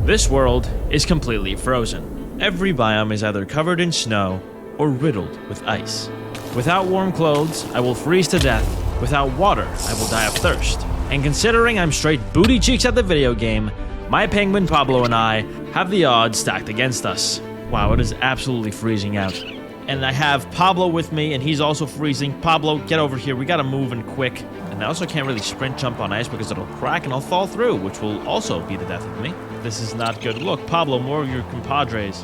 This world is completely frozen. Every biome is either covered in snow or riddled with ice. Without warm clothes, I will freeze to death. Without water, I will die of thirst. And considering I'm straight booty cheeks at the video game, my penguin Pablo and I have the odds stacked against us. Wow, it is absolutely freezing out. And I have Pablo with me, and he's also freezing. Pablo, get over here. We gotta move in quick. And I also can't really sprint jump on ice because it'll crack and I'll fall through, which will also be the death of me. This is not good. Look, Pablo, more of your compadres.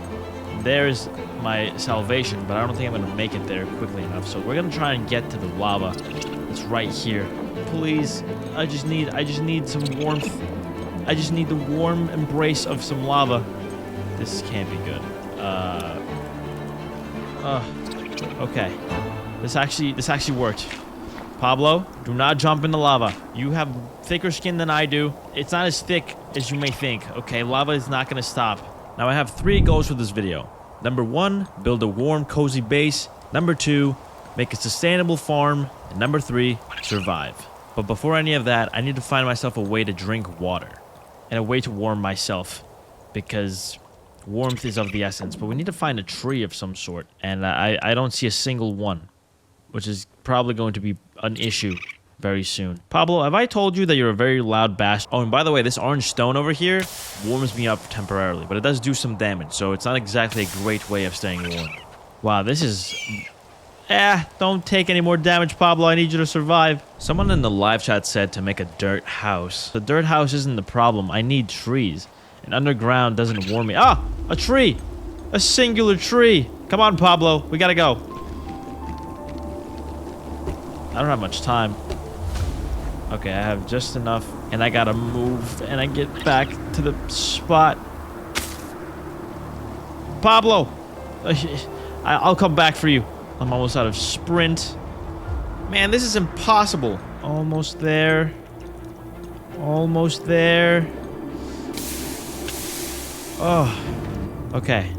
There's my salvation, but I don't think I'm gonna make it there quickly enough. So we're gonna try and get to the lava. It's right here. Please, I just need some warmth. I just need the warm embrace of some lava. This can't be good. Okay. This actually worked. Pablo, do not jump in the lava. You have thicker skin than I do. It's not as thick as you may think, okay? Lava is not gonna stop. Now I have 3 goals for this video. Number 1, build a warm, cozy base. Number 2, make a sustainable farm. And number 3, survive. But before any of that, I need to find myself a way to drink water. And a way to warm myself. Because warmth is of the essence. But we need to find a tree of some sort. And I don't see a single one. Which is probably going to be an issue very soon. Pablo, have I told you that you're a very loud bastard? Oh, and by the way, this orange stone over here warms me up temporarily. But it does do some damage. So it's not exactly a great way of staying warm. Wow, this is... don't take any more damage, Pablo. I need you to survive. Someone in the live chat said to make a dirt house. The dirt house isn't the problem. I need trees. And underground doesn't warm me. Ah! A tree! A singular tree! Come on, Pablo. We gotta go. I don't have much time. Okay, I have just enough. And I gotta move. And I get back to the spot. Pablo! I'll come back for you. I'm almost out of sprint. Man, this is impossible. Almost there. Almost there. Oh. Okay.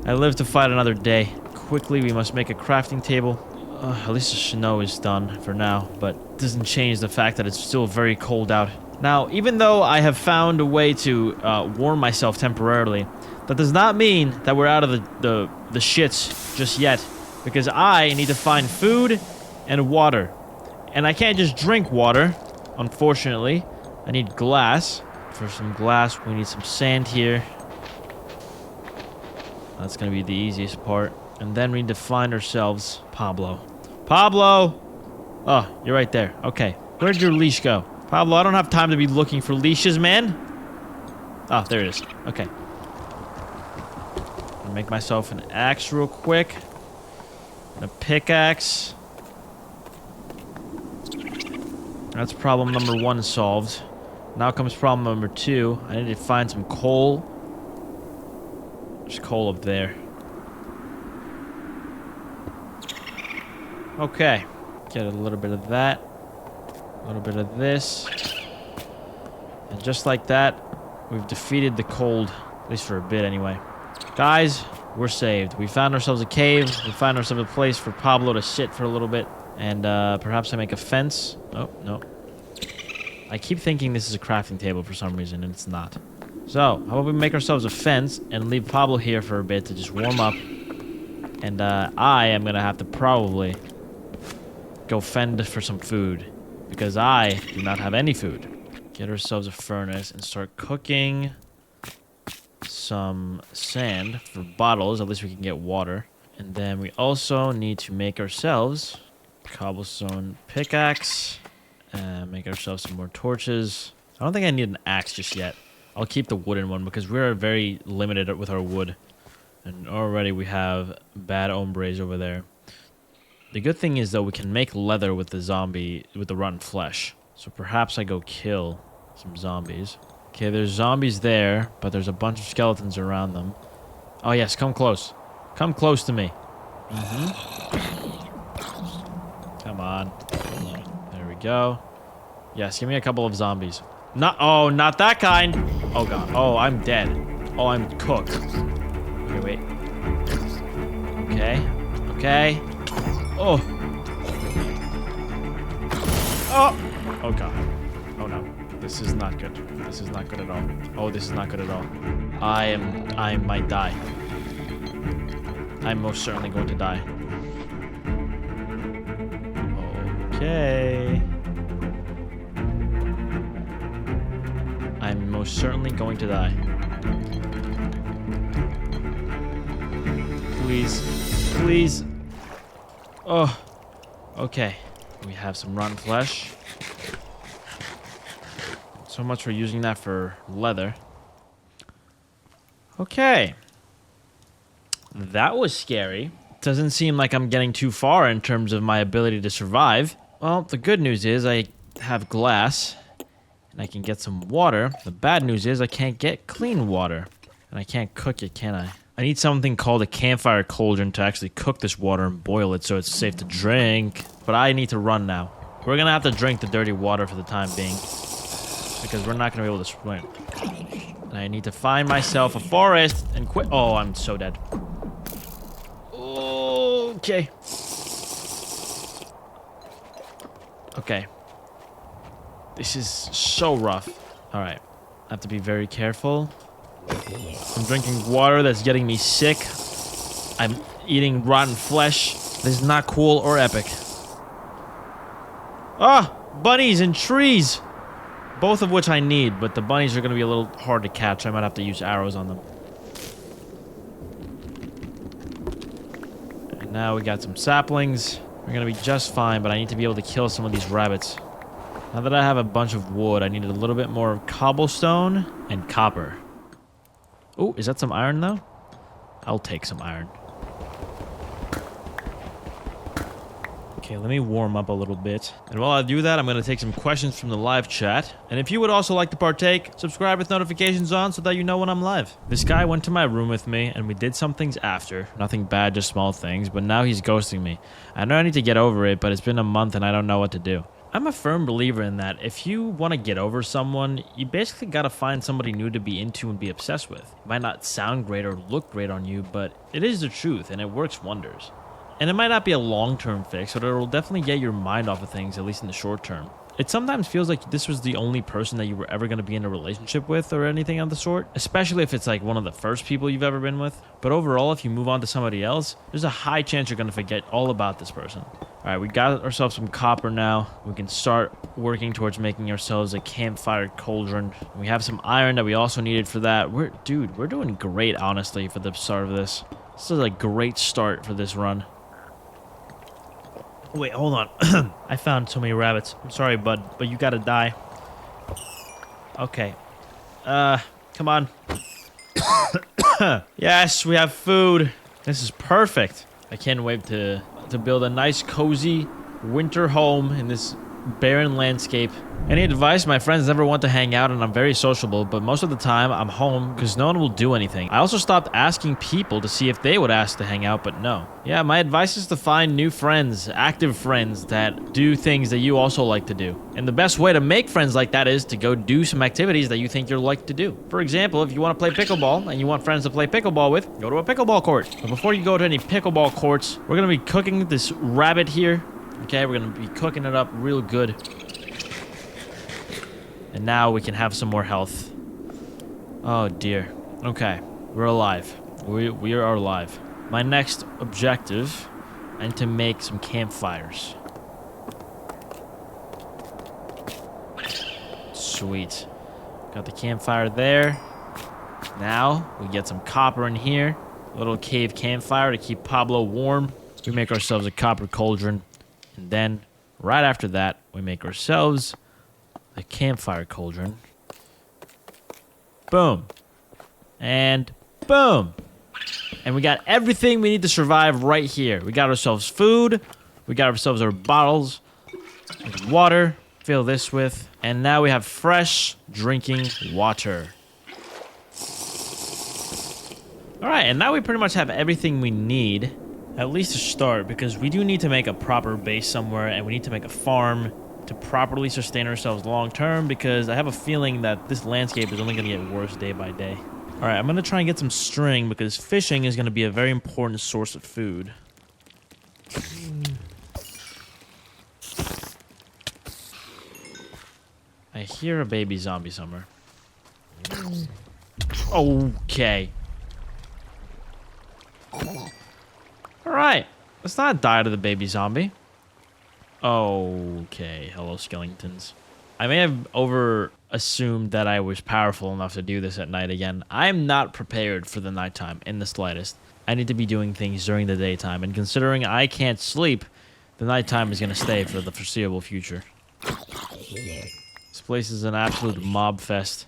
I live to fight another day. Quickly, we must make a crafting table. At least the snow is done for now, but it doesn't change the fact that it's still very cold out. Now, even though I have found a way to warm myself temporarily, that does not mean that we're out of the shits just yet. Because I need to find food and water. And I can't just drink water, unfortunately. I need glass. For some glass, we need some sand here. That's going to be the easiest part. And then we need to find ourselves Pablo. Pablo! Oh, you're right there. Okay. Where'd your leash go? Pablo, I don't have time to be looking for leashes, man. Oh, there it is. Okay. I'll make myself an axe real quick. A pickaxe. That's problem number 1 solved. Now comes problem number 2. I need to find some coal. There's coal up there. Okay. Get a little bit of that. A little bit of this. And just like that, we've defeated the cold. At least for a bit anyway. Guys, we're saved. We found ourselves a cave. We found ourselves a place for Pablo to sit for a little bit. And perhaps I make a fence. Oh, no. I keep thinking this is a crafting table for some reason, and it's not. So, how about we make ourselves a fence and leave Pablo here for a bit to just warm up. And I am going to have to probably go fend for some food. Because I do not have any food. Get ourselves a furnace and start cooking some sand for bottles. At least we can get water. And then we also need to make ourselves cobblestone pickaxe. And make ourselves some more torches. I don't think I need an axe just yet. I'll keep the wooden one because we're very limited with our wood. And already we have bad hombres over there. The good thing is, though, we can make leather with the rotten flesh. So perhaps I go kill some zombies. Okay, there's zombies there, but there's a bunch of skeletons around them. Oh, yes, come close. Come close to me. Come on. There we go. Yes, give me a couple of zombies. Not that kind. Oh, God. Oh, I'm dead. Oh, I'm cooked. Okay, wait. Okay. Okay. Oh. Oh. Oh, God. Oh, no. This is not good. This is not good at all. Oh, this is not good at all. I might die. I'm most certainly going to die. Okay. I'm most certainly going to die. Please. Please. Oh. Okay. We have some rotten flesh. So much for using that for leather. Okay. That was scary. Doesn't seem like I'm getting too far in terms of my ability to survive. Well, the good news is I have glass. And I can get some water. The bad news is I can't get clean water. And I can't cook it, can I? I need something called a campfire cauldron to actually cook this water and boil it so it's safe to drink. But I need to run now. We're gonna have to drink the dirty water for the time being. Because we're not gonna be able to swim. And I need to find myself a forest and quit. Oh, I'm so dead. Okay. Okay. This is so rough. Alright. I have to be very careful. I'm drinking water that's getting me sick. I'm eating rotten flesh. This is not cool or epic. Ah! Bunnies and trees! Both of which I need, but the bunnies are going to be a little hard to catch. I might have to use arrows on them. And now we got some saplings. We're going to be just fine, but I need to be able to kill some of these rabbits. Now that I have a bunch of wood, I need a little bit more cobblestone and copper. Oh, is that some iron, though? I'll take some iron. Okay, let me warm up a little bit. And while I do that, I'm going to take some questions from the live chat. And if you would also like to partake, subscribe with notifications on so that you know when I'm live. This guy went to my room with me, and we did some things after. Nothing bad, just small things, but now he's ghosting me. I know I need to get over it, but it's been a month and I don't know what to do. I'm a firm believer in that if you want to get over someone, you basically got to find somebody new to be into and be obsessed with. It might not sound great or look great on you, but it is the truth and it works wonders. And it might not be a long-term fix, but it'll definitely get your mind off of things, at least in the short term. It sometimes feels like this was the only person that you were ever going to be in a relationship with or anything of the sort, especially if it's like one of the first people you've ever been with. But overall, if you move on to somebody else, there's a high chance you're going to forget all about this person. All right, we got ourselves some copper now. We can start working towards making ourselves a campfire cauldron. We have some iron that we also needed for that. We're doing great, honestly, for the start of this. This is a great start for this run. Wait, hold on. I found so many rabbits. I'm sorry, bud, but you gotta die. Okay. Come on. Yes, we have food. This is perfect. I can't wait to build a nice, cozy winter home in this barren landscape. Any advice? My friends never want to hang out and I'm very sociable, but most of the time I'm home because no one will do anything. I also stopped asking people to see if they would ask to hang out, but no. Yeah, my advice is to find new friends, active friends that do things that you also like to do. And the best way to make friends like that is to go do some activities that you think you'll like to do. For example, if you want to play pickleball and you want friends to play pickleball with, go to a pickleball court. But before you go to any pickleball courts, we're going to be cooking this rabbit here. Okay, we're going to be cooking it up real good. And now we can have some more health. Oh, dear. Okay, we're alive. We are alive. My next objective, I need to make some campfires. Sweet. Got the campfire there. Now, we get some copper in here. A little cave campfire to keep Pablo warm. We make ourselves a copper cauldron. And then, right after that, we make ourselves a campfire cauldron. Boom. And boom. And we got everything we need to survive right here. We got ourselves food. We got ourselves our bottles of water. Fill this with. And now we have fresh drinking water. Alright, and now we pretty much have everything we need. At least to start, because we do need to make a proper base somewhere, and we need to make a farm to properly sustain ourselves long term, because I have a feeling that this landscape is only going to get worse day by day. Alright, I'm going to try and get some string, because fishing is going to be a very important source of food. I hear a baby zombie somewhere. Okay. Alright. Let's not die to the baby zombie. Okay. Hello, skeletons. I may have assumed that I was powerful enough to do this at night again. I am not prepared for the nighttime in the slightest. I need to be doing things during the daytime, and considering I can't sleep, the nighttime is going to stay for the foreseeable future. This place is an absolute mob fest.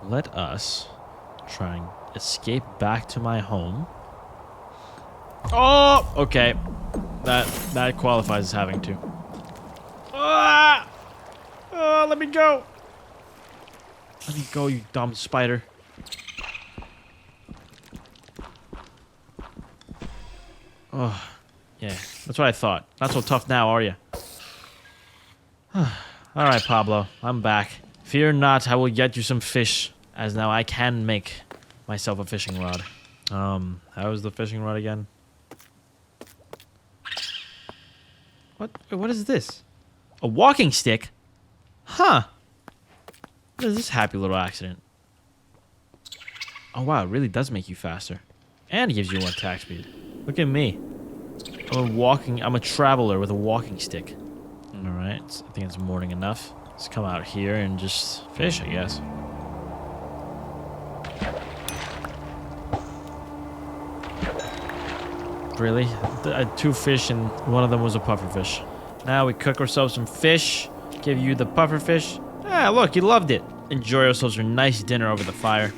Let us try and escape back to my home. Oh, okay. That qualifies as having to. Ah! Oh, let me go. Let me go, you dumb spider. Oh, yeah. That's what I thought. Not so tough now, are you? Alright, Pablo. I'm back. Fear not, I will get you some fish. As now I can make myself a fishing rod. How is the fishing rod again? What? Wait, what is this? A walking stick? Huh. What is this happy little accident? Oh, wow. It really does make you faster. And gives you 1 attack speed. Look at me. I'm a traveler with a walking stick. Alright. I think it's morning enough. Let's come out here and just fish, I guess. Really? I had 2 fish and one of them was a pufferfish. Now we cook ourselves some fish. Give you the pufferfish. Ah, look, you loved it. Enjoy ourselves a nice dinner over the fire.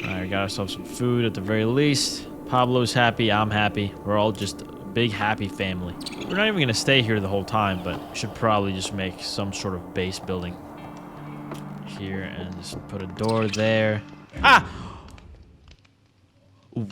Alright, we got ourselves some food at the very least. Pablo's happy, I'm happy. We're all just a big happy family. We're not even gonna stay here the whole time, but we should probably just make some sort of base building here and just put a door there. Ah! Ooh.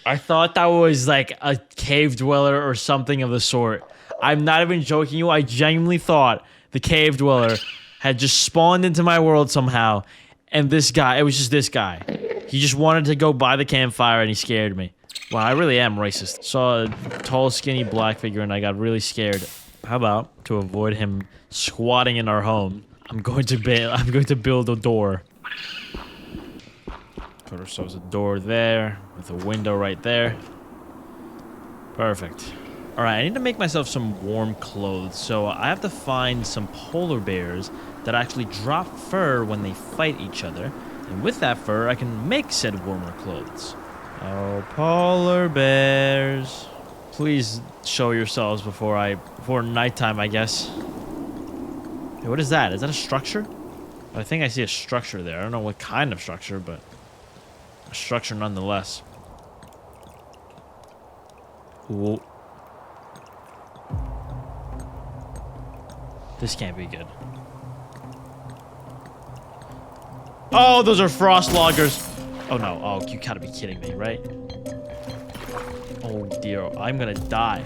I thought that was like a cave dweller or something of the sort. I'm not even joking you. I genuinely thought the cave dweller had just spawned into my world somehow. And this guy, it was just this guy. He just wanted to go by the campfire and he scared me. Wow, I really am racist. Saw a tall, skinny black figure and I got really scared. How about, to avoid him squatting in our home, I'm going to build a door. Put ourselves a door there, with a window right there. Perfect. Alright, I need to make myself some warm clothes, so I have to find some polar bears that actually drop fur when they fight each other. And with that fur, I can make said warmer clothes. Oh, polar bears. Please show yourselves before nighttime, I guess. Hey, what is that? Is that a structure? I think I see a structure there. I don't know what kind of structure, but a structure nonetheless. Ooh. This can't be good. Oh, those are frost loggers. Oh no. Oh, you gotta be kidding me, right? Oh dear. I'm gonna die.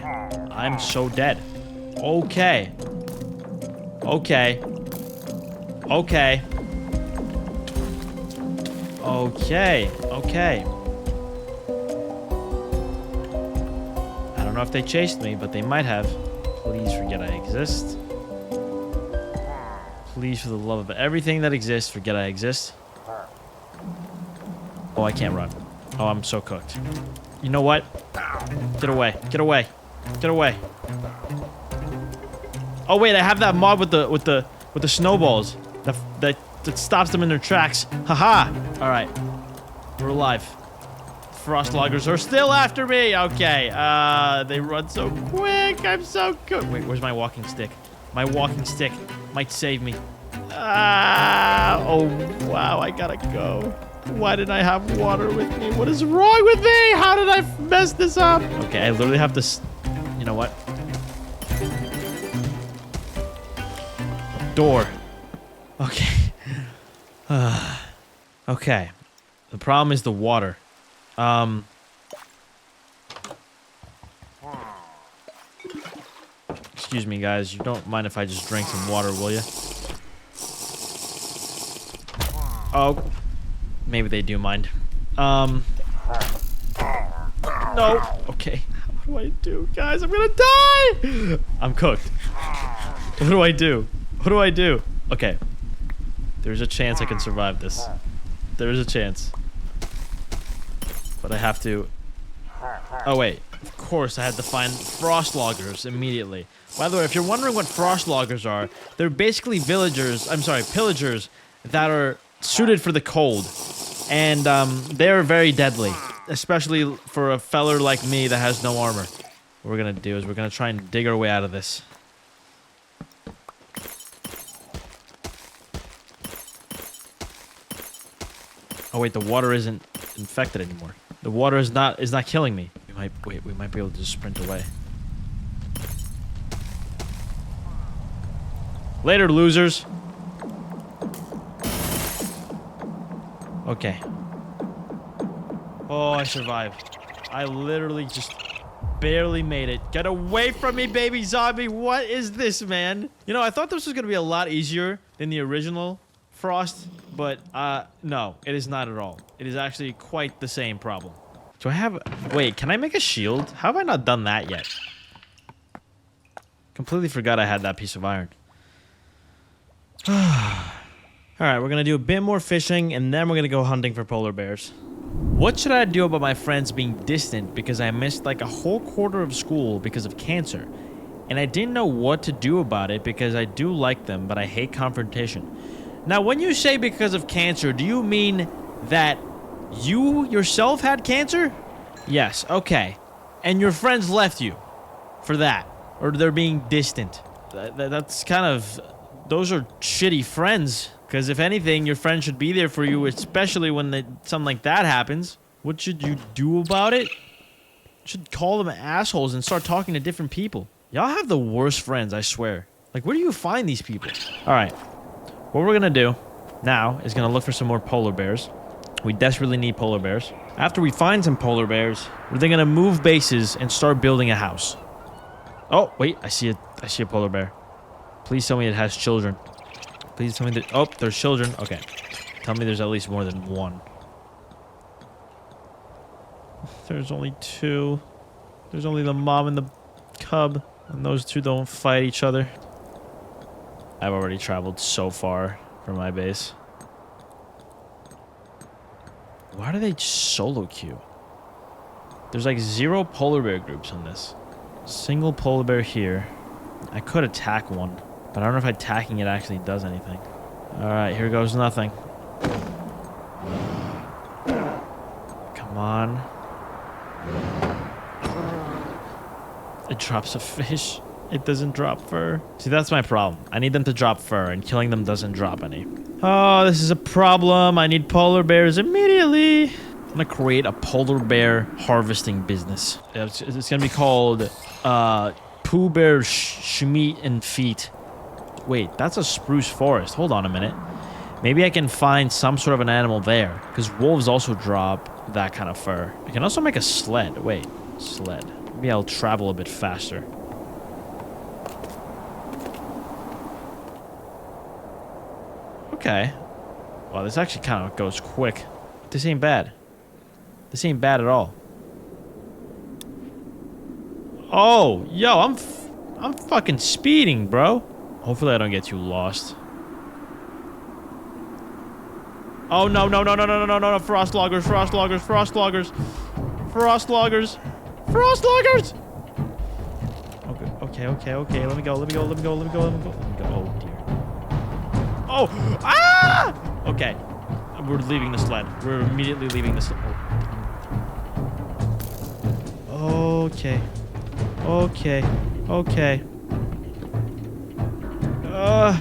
I'm so dead. Okay. Okay. Okay. Okay. Okay. I don't know if they chased me, but they might have. Please forget I exist. Please, for the love of everything that exists, forget I exist. Oh, I can't run. Oh, I'm so cooked. You know what? Get away. Get away. Get away. Oh wait, I have that mob with the snowballs that stops them in their tracks. Haha. All right, we're alive. Frost loggers are still after me. Okay. They run so quick. I'm so good. Wait, where's my walking stick? My walking stick might save me. Oh wow, I gotta go. Why did I have water with me? What is wrong with me? How did I mess this up? Okay, I literally have to. You know what? Door. Okay. Okay. The problem is the water. Excuse me, guys. You don't mind if I just drink some water, will you? Oh. Maybe they do mind. No. Okay. What do I do, guys? I'm gonna die! I'm cooked. What do I do? What do I do? Okay. There's a chance I can survive this. There is a chance. But I have to... Oh, wait. Of course, I had to find frost loggers immediately. By the way, if you're wondering what frost loggers are, they're basically pillagers that are suited for the cold. And they're very deadly, especially for a feller like me that has no armor. What we're gonna do is we're gonna try and dig our way out of this. Oh wait, the water isn't infected anymore. The water is not killing me. We might be able to just sprint away. Later, losers. Okay. Oh, I survived. I literally just barely made it. Get away from me, baby zombie. What is this, man? You know, I thought this was going to be a lot easier than the original Frost, but no, it is not at all. It is actually quite the same problem. Do I have... Wait, can I make a shield? How have I not done that yet? Completely forgot I had that piece of iron. Alright, we're gonna do a bit more fishing, and then we're gonna go hunting for polar bears. What should I do about my friends being distant because I missed like a whole quarter of school because of cancer? And I didn't know what to do about it because I do like them, but I hate confrontation. Now, when you say because of cancer, do you mean that you yourself had cancer? Yes, okay. And your friends left you for that? Or they're being distant? That's kind of... Those are shitty friends. Because if anything, your friend should be there for you, especially when something like that happens. What should you do about it? You should call them assholes and start talking to different people. Y'all have the worst friends, I swear. Like, where do you find these people? Alright. What we're gonna do now is gonna look for some more polar bears. We desperately need polar bears. After we find some polar bears, we're then gonna move bases and start building a house. Oh, wait, I see a polar bear. Please tell me it has children. Please tell me that... Oh, there's children. Okay. Tell me there's at least more than one. There's only two. There's only the mom and the cub. And those two don't fight each other. I've already traveled so far from my base. Why do they solo queue? There's like 0 polar bear groups on this. Single polar bear here. I could attack one, but I don't know if attacking it actually does anything. Alright, here goes nothing. Come on. It drops a fish. It doesn't drop fur. See, that's my problem. I need them to drop fur, and killing them doesn't drop any. Oh, this is a problem. I need polar bears immediately. I'm gonna create a polar bear harvesting business. It's gonna be called, Pooh Bear Schmeat and Feet. Wait, that's a spruce forest. Hold on a minute. Maybe I can find some sort of an animal there, because wolves also drop that kind of fur. I can also make a sled. Wait, sled. Maybe I'll travel a bit faster. Okay. Well, this actually kind of goes quick. This ain't bad. This ain't bad at all. Oh, yo, I'm fucking speeding, bro. Hopefully I don't get too lost. Oh, no, no, no, no, no, no, no, no, frost loggers, frost loggers, frost loggers. Frost loggers. Frost loggers! Okay, okay, okay, let me go, let me go, let me go, let me go, let me go, let me go. Oh, dear. Oh! Ah! Okay. We're leaving the sled. We're immediately leaving the sled. Oh. Okay. Okay. Okay. Oh!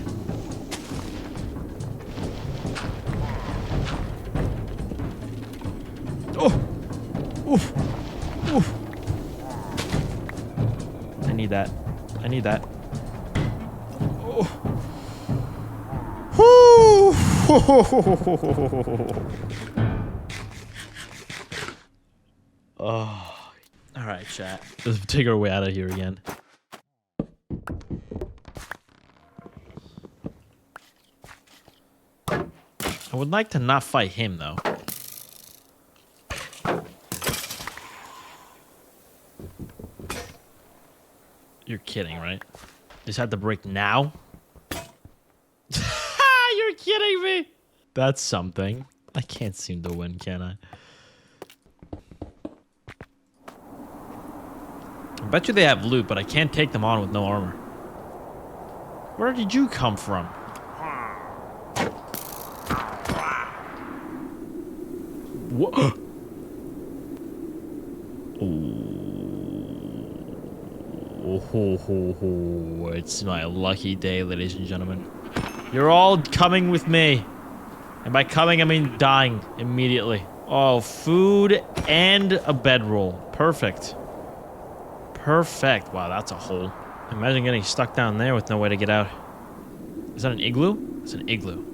Oof! Oof! I need that. I need that. Oh! Whoo! Oh. Alright, chat. Let's take our way out of here again. I would like to not fight him, though. You're kidding, right? This had to break now? You're kidding me! That's something. I can't seem to win, can I? I bet you they have loot, but I can't take them on with no armor. Where did you come from? What? Oh, it's my lucky day, ladies and gentlemen. You're all coming with me. And by coming, I mean dying immediately. Oh, food and a bedroll. Perfect. Perfect. Wow, that's a hole. Imagine getting stuck down there with no way to get out. Is that an igloo? It's an igloo.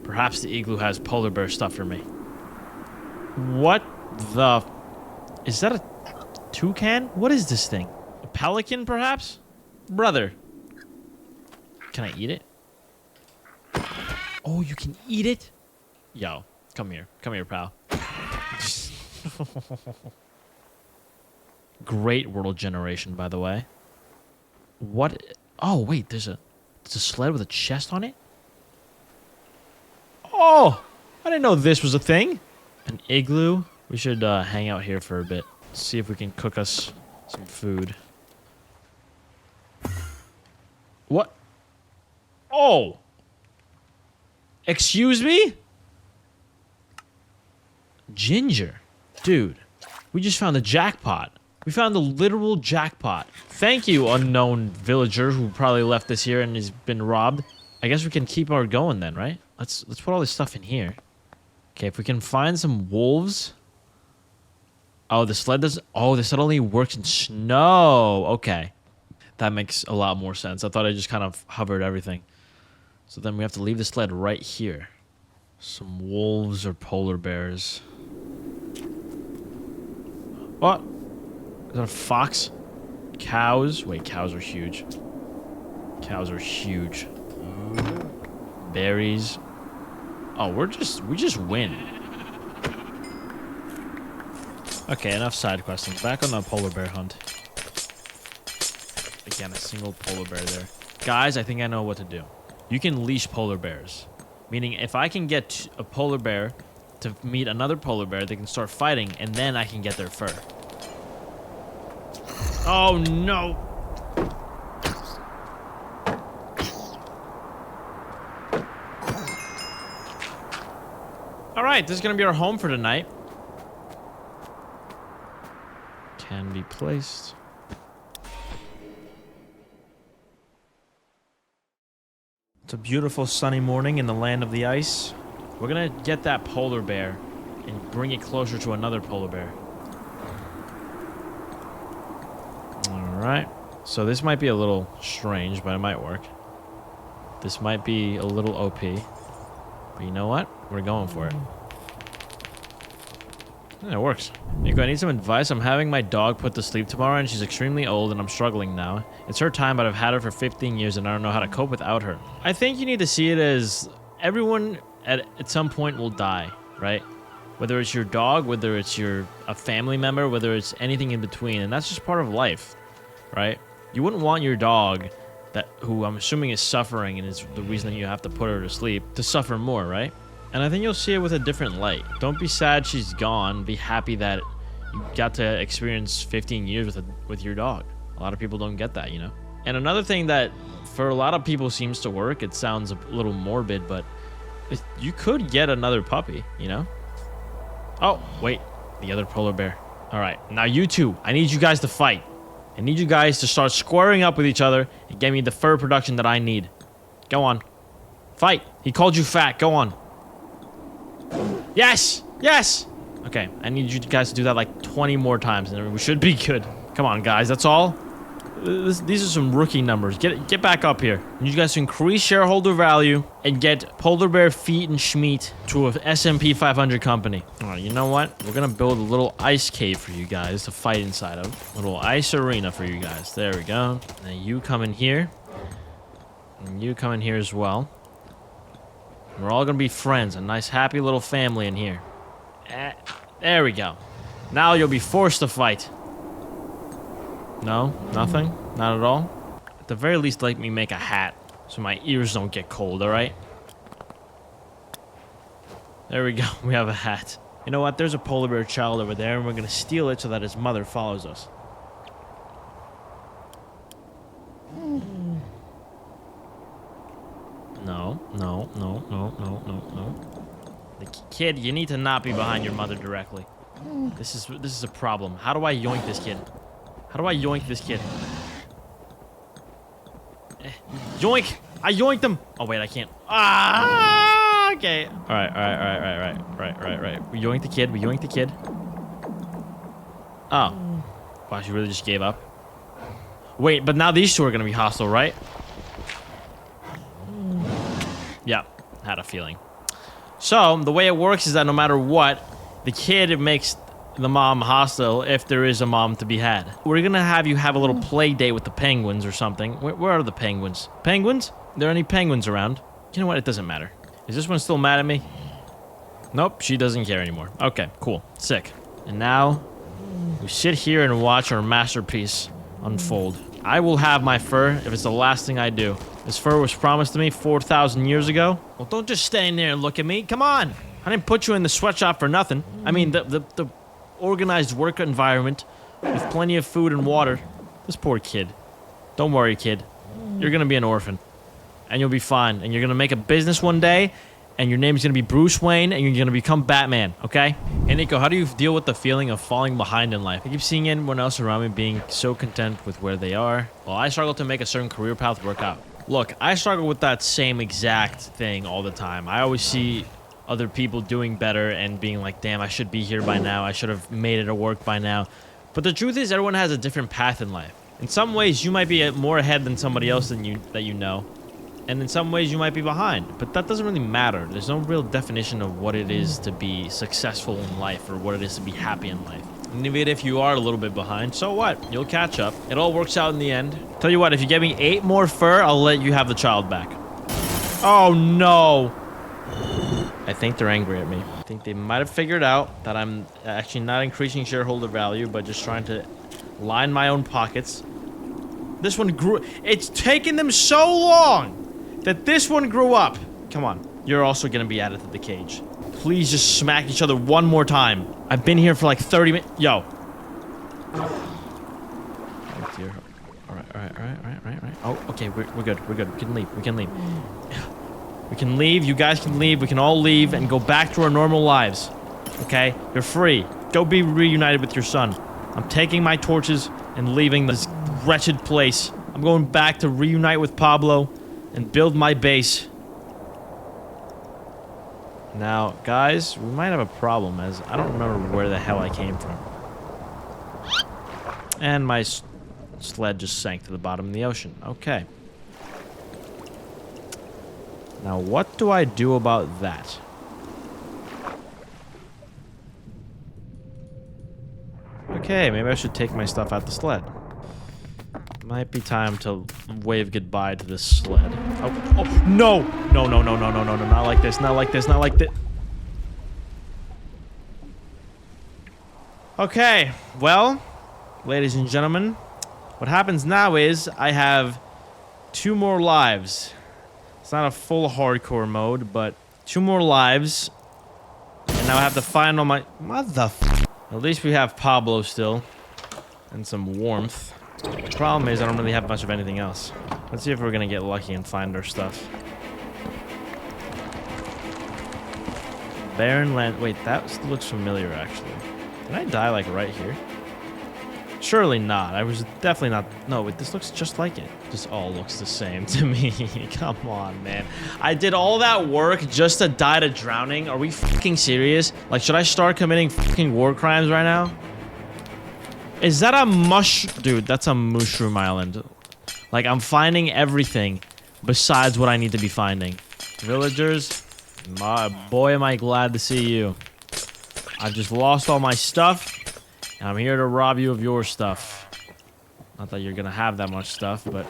Perhaps the igloo has polar bear stuff for me. What the... Is that a toucan? What is this thing? A pelican, perhaps? Brother. Can I eat it? Oh, you can eat it? Yo, come here. Come here, pal. Great world generation, by the way. What? Oh, wait, there's a sled with a chest on it? Oh, I didn't know this was a thing. An igloo? We should hang out here for a bit. See if we can cook us some food. What? Oh! Excuse me? Ginger. Dude, we just found the jackpot. We found the literal jackpot. Thank you, unknown villager who probably left this here and has been robbed. I guess we can keep our going then, right? Let's put all this stuff in here. Okay, if we can find some wolves. Oh, the sled doesn't... Oh, the sled only works in snow. Okay. That makes a lot more sense. I thought I just kind of hovered everything. So then we have to leave the sled right here. Some wolves or polar bears. What? Is that a fox? Cows? Wait, cows are huge. Cows are huge. Berries. Oh, we just win. Okay, enough side questing. Back on the polar bear hunt. Again, a single polar bear there. Guys, I think I know what to do. You can leash polar bears. Meaning, if I can get a polar bear to meet another polar bear, they can start fighting, and then I can get their fur. Oh, no. All right, this is going to be our home for tonight. Can be placed. It's a beautiful sunny morning in the land of the ice. We're going to get that polar bear and bring it closer to another polar bear. Alright, so this might be a little strange, but it might work. This might be a little OP. But you know what? We're going for it. Yeah, it works. Niko, I need some advice. I'm having my dog put to sleep tomorrow, and she's extremely old, and I'm struggling now. It's her time, but I've had her for 15 years, and I don't know how to cope without her. I think you need to see it as everyone at some point will die, right? Whether it's your dog, whether it's a family member, whether it's anything in between, and that's just part of life, right? You wouldn't want your dog, who I'm assuming is suffering and is the reason that you have to put her to sleep, to suffer more, right? And I think you'll see it with a different light. Don't be sad she's gone. Be happy that you got to experience 15 years with your dog. A lot of people don't get that, you know? And another thing that for a lot of people seems to work, it sounds a little morbid, but you could get another puppy, you know? Oh, wait. The other polar bear. All right. Now you two, I need you guys to fight. I need you guys to start squaring up with each other and get me the fur production that I need. Go on. Fight. He called you fat. Go on. Yes! Yes! Okay, I need you guys to do that like 20 more times and we should be good. Come on, guys, that's all? These are some rookie numbers. Get back up here. I need you guys to increase shareholder value and get polar bear feet and schmeat to a S&P 500 company. All right, you know what? We're gonna build a little ice cave for you guys to fight inside of. A little ice arena for you guys. There we go. Now you come in here. And you come in here as well. We're all gonna be friends, a nice happy little family in here. There we go. Now you'll be forced to fight. No? Nothing? Not at all? At the very least, let me make a hat so my ears don't get cold, alright? There we go. We have a hat. You know what? There's a polar bear child over there, and we're gonna steal it so that his mother follows us. No, no, no, no, no, no, no. The kid, you need to not be behind your mother directly. This is a problem. How do I yoink this kid? How do I yoink this kid? Yoink! I yoinked him! Oh wait, I can't. Ah! Okay. Alright. We yoinked the kid, we yoinked the kid. Oh. Wow, she really just gave up. Wait, but now these two are gonna be hostile, right? Yeah, had a feeling. So, the way it works is that no matter what, the kid makes the mom hostile if there is a mom to be had. We're gonna have you have a little play date with the penguins or something. Where are the penguins? Penguins? Are there any penguins around? You know what? It doesn't matter. Is this one still mad at me? Nope, she doesn't care anymore. Okay, cool. Sick. And now, we sit here and watch our masterpiece unfold. I will have my fur if it's the last thing I do. This fur was promised to me 4,000 years ago. Well, don't just stand there and look at me. Come on. I didn't put you in the sweatshop for nothing. I mean, the organized work environment with plenty of food and water. This poor kid. Don't worry, kid. You're gonna be an orphan. And you'll be fine. And you're gonna make a business one day. And your name's gonna be Bruce Wayne. And you're gonna become Batman, okay? Hey, Nico, how do you deal with the feeling of falling behind in life? I keep seeing everyone else around me being so content with where they are. Well, I struggle to make a certain career path work out. Look, I struggle with that same exact thing all the time. I always see other people doing better and being like, damn, I should be here by now. I should have made it at work by now. But the truth is, everyone has a different path in life. In some ways, you might be more ahead than somebody else that you know. And in some ways, you might be behind. But that doesn't really matter. There's no real definition of what it is to be successful in life or what it is to be happy in life. And even if you are a little bit behind, so what? You'll catch up. It all works out in the end. Tell you what, if you give me 8 more fur, I'll let you have the child back. Oh, no. I think they're angry at me. I think they might have figured out that I'm actually not increasing shareholder value, but just trying to line my own pockets. This one grew... It's taken them so long that this one grew up. Come on. You're also going to be added to the cage. Please just smack each other one more time. I've been here for like 30 minutes. Yo. Oh, dear. All right. Oh, okay. We're good. We can leave. We can leave. You guys can leave. We can all leave and go back to our normal lives. Okay? You're free. Go be reunited with your son. I'm taking my torches and leaving this wretched place. I'm going back to reunite with Pablo and build my base. Now, guys, we might have a problem, as I don't remember where the hell I came from. And my sled just sank to the bottom of the ocean. Okay. Now, what do I do about that? Okay, maybe I should take my stuff out the sled. Might be time to wave goodbye to this sled. Oh, no! No, not like this, not like this. Okay, well, ladies and gentlemen, what happens now is I have 2 more lives. It's not a full hardcore mode, but 2 more lives. And now I have to find all my... At least we have Pablo still. And some warmth. The problem is I don't really have much of anything else. Let's see if we're gonna get lucky and find our stuff. Barren land... Wait, that looks familiar, actually. Did I die, like, right here? Surely not. I was definitely not... No, wait, this looks just like it. This all looks the same to me. Come on, man. I did all that work just to die to drowning? Are we fucking serious? Like, should I start committing fucking war crimes right now? Is that a Dude, that's a mushroom island. Like, I'm finding everything besides what I need to be finding. Villagers, boy, am I glad to see you. I've just lost all my stuff, and I'm here to rob you of your stuff. Not that you're gonna have that much stuff, but...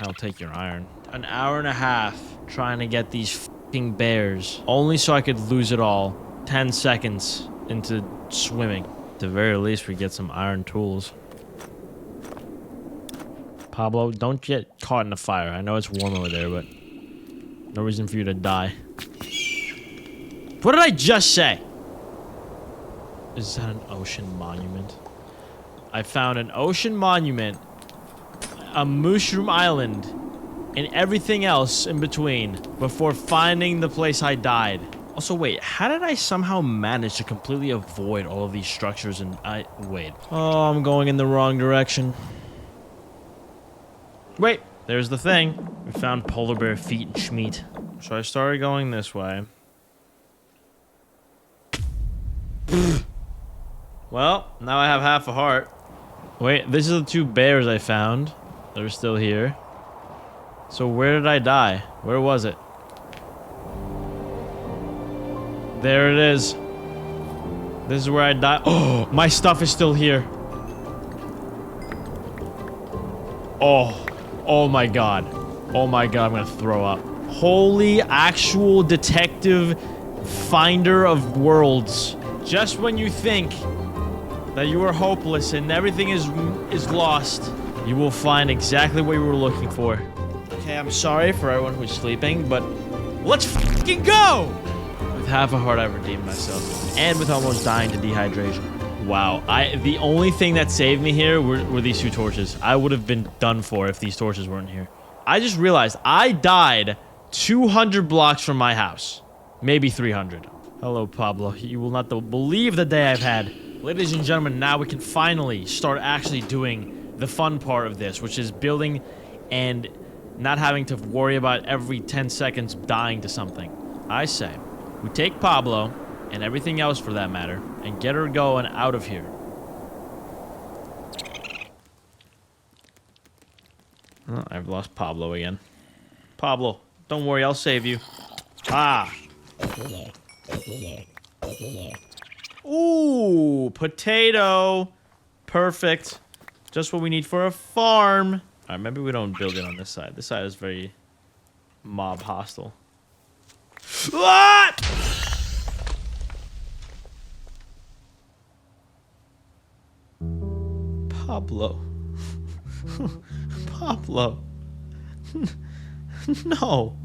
I'll take your iron. An hour and a half trying to get these fucking bears. Only so I could lose it all. 10 seconds into swimming. At the very least, we get some iron tools. Pablo, don't get caught in the fire. I know it's warm over there, but no reason for you to die. What did I just say? Is that an ocean monument? I found an ocean monument, a mushroom island, and everything else in between before finding the place I died. Also, wait, how did I somehow manage to completely avoid all of these structures and wait. Oh, I'm going in the wrong direction. Wait, there's the thing. We found polar bear feet and schmeat. So I started going this way. Well, now I have half a heart. Wait, these are the 2 bears I found. They're still here. So where did I die? Where was it? There it is. This is where I died. Oh, my stuff is still here. Oh my god. Oh my god, I'm gonna throw up. Holy actual detective finder of worlds. Just when you think that you are hopeless and everything is lost, you will find exactly what you were looking for. Okay, I'm sorry for everyone who's sleeping, but let's fucking go! With half a heart, I redeemed myself. And with almost dying to dehydration. Wow, the only thing that saved me here were these 2 torches. I would have been done for if these torches weren't here. I just realized I died 200 blocks from my house. Maybe 300. Hello, Pablo. You will not believe the day I've had. Ladies and gentlemen, now we can finally start actually doing the fun part of this, which is building and not having to worry about every 10 seconds dying to something. I say, we take Pablo, and everything else for that matter, and get her going out of here. Oh, I've lost Pablo again. Pablo, don't worry, I'll save you. Ah. Ooh, potato. Perfect. Just what we need for a farm. Alright, maybe we don't build it on this side. This side is very mob hostile. What? Pablo. Pablo. No.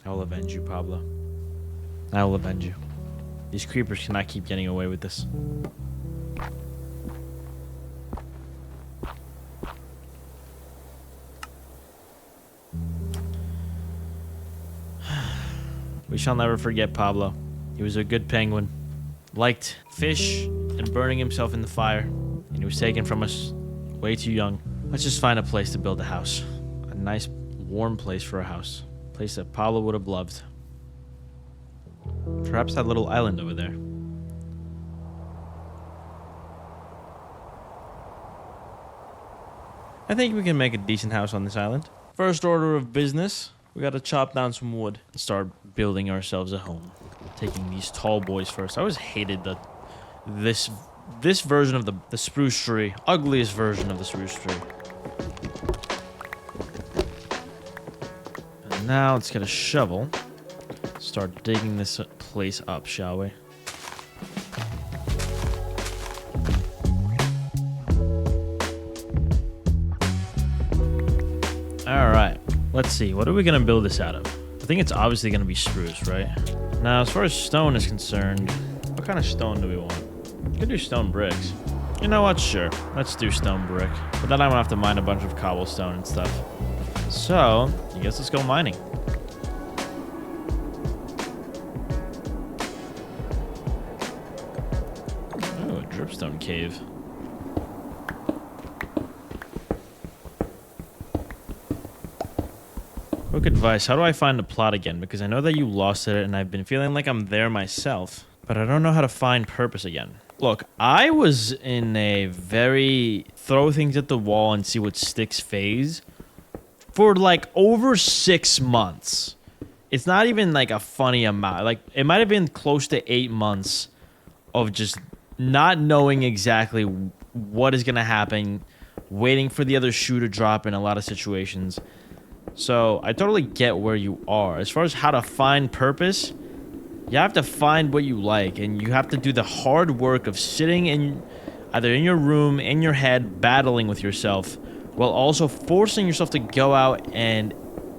I will avenge you, Pablo. I will avenge you. These creepers cannot keep getting away with this. We shall never forget Pablo. He was a good penguin. Liked fish and burning himself in the fire. And he was taken from us way too young. Let's just find a place to build a house. A nice, warm place for a house. A place that Pablo would have loved. Perhaps that little island over there. I think we can make a decent house on this island. First order of business, we gotta chop down some wood and start building ourselves a home. Taking these tall boys first. I always hated this version of the spruce tree. Ugliest version of the spruce tree. And now let's get a shovel. Start digging this place up, shall we? Alright, let's see. What are we going to build this out of? I think it's obviously going to be spruce, right? Now, as far as stone is concerned, what kind of stone do we want? We could do stone bricks. You know what? Sure. Let's do stone brick. But then I'm going to have to mine a bunch of cobblestone and stuff. So, I guess let's go mining. Oh, a dripstone cave. Quick advice, how do I find the plot again? Because I know that you lost it and I've been feeling like I'm there myself, but I don't know how to find purpose again. Look, I was in a very throw things at the wall and see what sticks phase for like over 6 months. It's not even like a funny amount. Like, it might have been close to 8 months of just not knowing exactly what is going to happen, waiting for the other shoe to drop in a lot of situations. So, I totally get where you are. As far as how to find purpose, you have to find what you like, and you have to do the hard work of sitting in either in your room, in your head, battling with yourself while also forcing yourself to go out and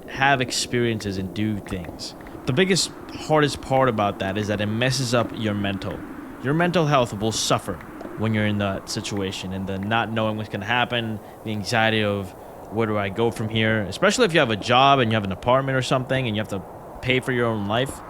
have experiences and do things. The biggest, hardest part about that is that it messes up your mental. Your mental health will suffer when you're in that situation, and the not knowing what's going to happen, the anxiety of where do I go from here, especially if you have a job and you have an apartment or something and you have to pay for your own life.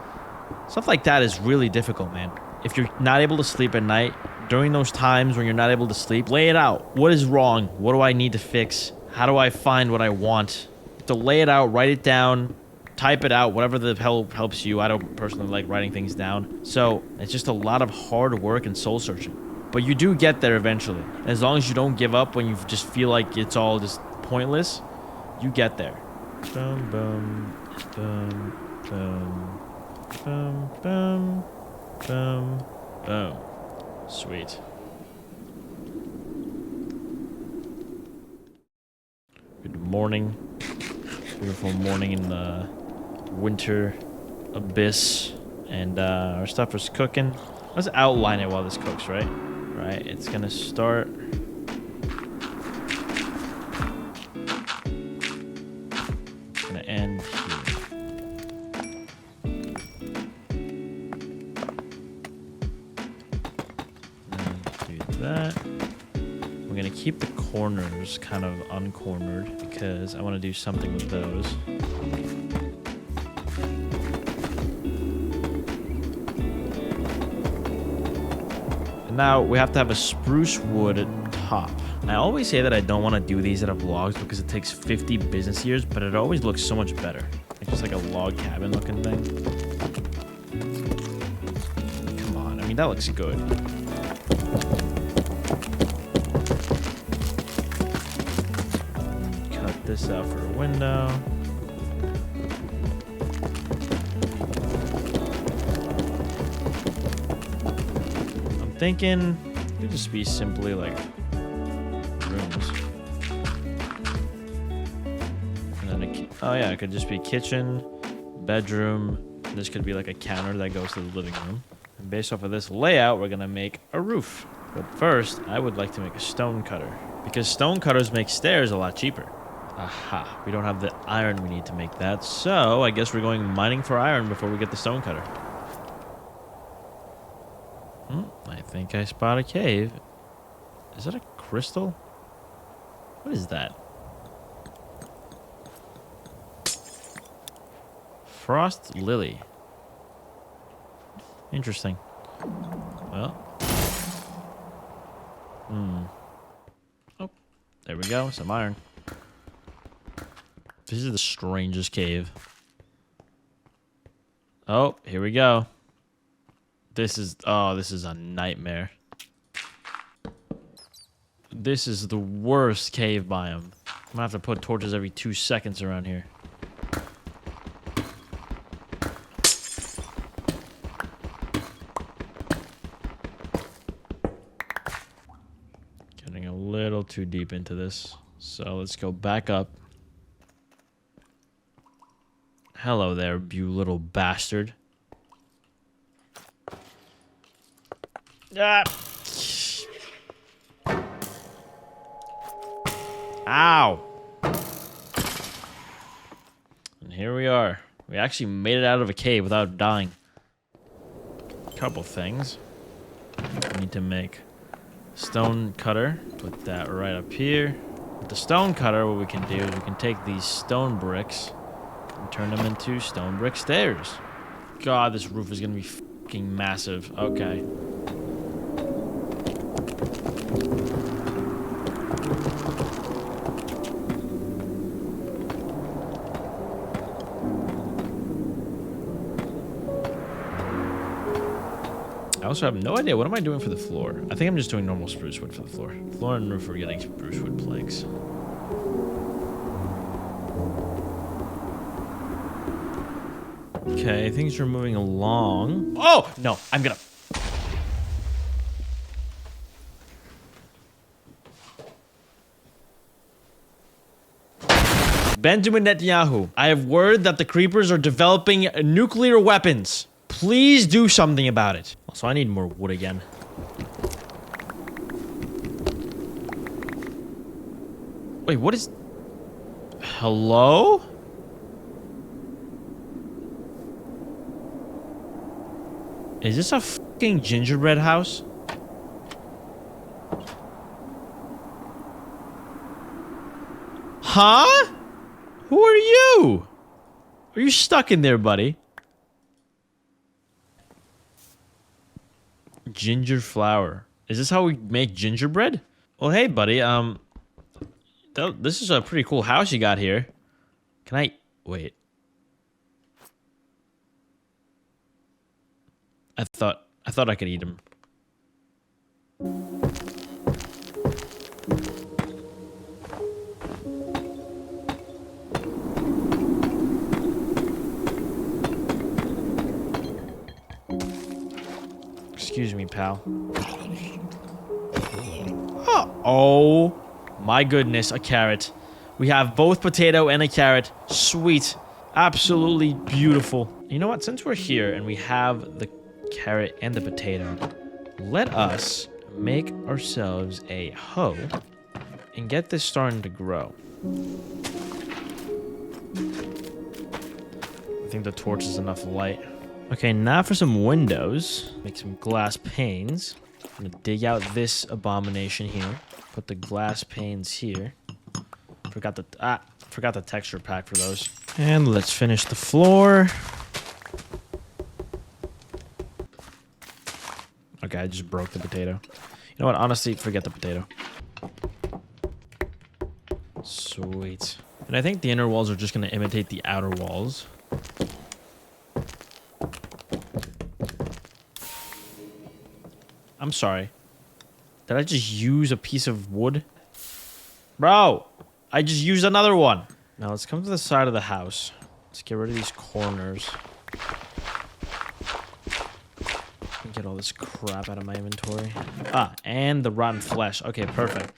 Stuff like that is really difficult, man. If you're not able to sleep at night, during those times when you're not able to sleep, lay it out. What is wrong? What do I need to fix? How do I find what I want? To lay it out, write it down, type it out, whatever the hell helps you. I don't personally like writing things down. So it's just a lot of hard work and soul searching. But you do get there eventually. As long as you don't give up when you just feel like it's all just pointless, you get there. Boom, boom, boom, boom, boom, boom, boom, boom. Sweet. Good morning. Beautiful morning in the winter abyss. And our stuff is cooking. Let's outline it while this cooks, right? Right, it's gonna start. Gonna end here. Do that. We're gonna keep the corners kind of uncornered because I want to do something with those. Now, we have to have a spruce wood top. I always say that I don't want to do these at a vlogs because it takes 50 business years, but it always looks so much better. It's just like a log cabin looking thing. Come on, I mean, that looks good. Cut this out for a window. Thinking it could just be simply like rooms. And then oh yeah, it could just be kitchen, bedroom. This could be like a counter that goes to the living room. And based off of this layout, we're gonna make a roof. But first, I would like to make a stone cutter because stone cutters make stairs a lot cheaper. Aha, we don't have the iron we need to make that. So I guess we're going mining for iron before we get the stone cutter. I think I spot a cave. Is that a crystal? What is that? Frost lily. Interesting. Well. Oh, there we go. Some iron. This is the strangest cave. Oh, here we go. This is a nightmare. This is the worst cave biome. I'm gonna have to put torches every 2 seconds around here. Getting a little too deep into this. So let's go back up. Hello there, you little bastard. Ah. Ow. And here we are. We actually made it out of a cave without dying. Couple things. We need to make stone cutter. Put that right up here. With the stone cutter, what we can do is we can take these stone bricks and turn them into stone brick stairs. God, this roof is gonna be fucking massive. Okay. I also have no idea. What am I doing for the floor? I think I'm just doing normal spruce wood for the floor. Floor and roof are getting spruce wood planks. Okay, things are moving along. Oh! No, I'm gonna... Benjamin Netanyahu, I have word that the creepers are developing nuclear weapons. Please do something about it. Also, I need more wood again. Wait, what is... Hello? Is this a fucking gingerbread house? Huh? Who are you? Are you stuck in there, buddy? Ginger flour. Is this how we make gingerbread? Well, hey, buddy. This is a pretty cool house you got here. Can I... Wait. I thought I could eat him. Excuse me, pal. Oh my goodness, a carrot. We have both potato and a carrot. Sweet. Absolutely beautiful. You know what? Since we're here and we have the carrot and the potato, let us make ourselves a hoe and get this starting to grow. I think the torch is enough light. Okay, now for some windows. Make some glass panes. I'm gonna dig out this abomination here. Put the glass panes here. Forgot the texture pack for those. And let's finish the floor. Okay, I just broke the potato. You know what? Honestly, forget the potato. Sweet. And I think the inner walls are just gonna imitate the outer walls. I'm sorry. Did I just use a piece of wood? Bro, I just used another one. Now let's come to the side of the house. Let's get rid of these corners. Get all this crap out of my inventory. Ah, and the rotten flesh. Okay, perfect.